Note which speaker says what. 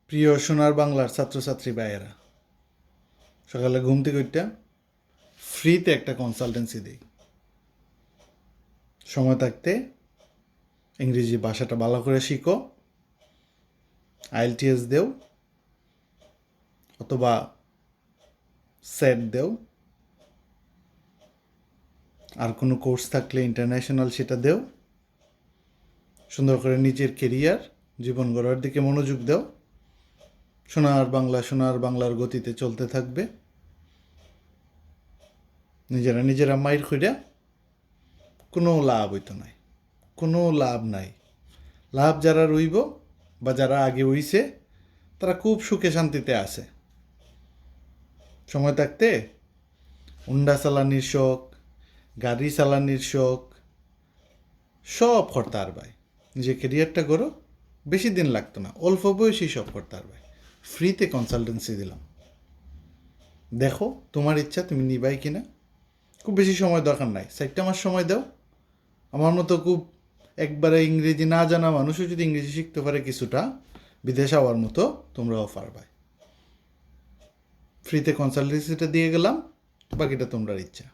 Speaker 1: প্রিয় সোনার বাংলার ছাত্রছাত্রী ভাইয়েরা, সকালে ঘুম থেকে উঠটা ফ্রিতে একটা কনসালটেন্সি দিই। সময় থাকতে ইংরেজি ভাষাটা ভালো করে শিখো, IELTS দেও অথবা সেট দেও, আর কোনো কোর্স থাকলে ইন্টারন্যাশনাল সেটা দেও। সুন্দর করে নিজের কেরিয়ার জীবন গড়ার দিকে মনোযোগ দাও। সোনার বাংলার গতিতে চলতে থাকবে। নিজেরা মাইর খুঁড়া কোনো লাভ হইতো নাই, কোনো লাভ নাই। লাভ যারা রইব বা যারা আগে হইছে তারা খুব সুখে শান্তিতে আছে। সময় থাকতে হুন্ডা চালানির শখ, গাড়ি চালানির শখ সব করতে পারবাই। নিজে কেরিয়ারটা করো, বেশি দিন লাগতো না, অল্প বয়সী সব করতে পারবাই। ফ্রিতে কনসালটেন্সি দিলাম, দেখো তোমার ইচ্ছা তুমি নিবাই কিনা। খুব বেশি সময় দরকার নাই, 4 মাস সময় দাও। আমার মতো খুব একবারে ইংরেজি না জানা মানুষও যদি ইংরেজি শিখতে পারে কিছুটা, বিদেশ যাওয়ার মতো তোমরাও পারবে। ফ্রিতে কনসালটেন্সিটা দিয়ে গেলাম, বাকিটা তোমরা ইচ্ছা।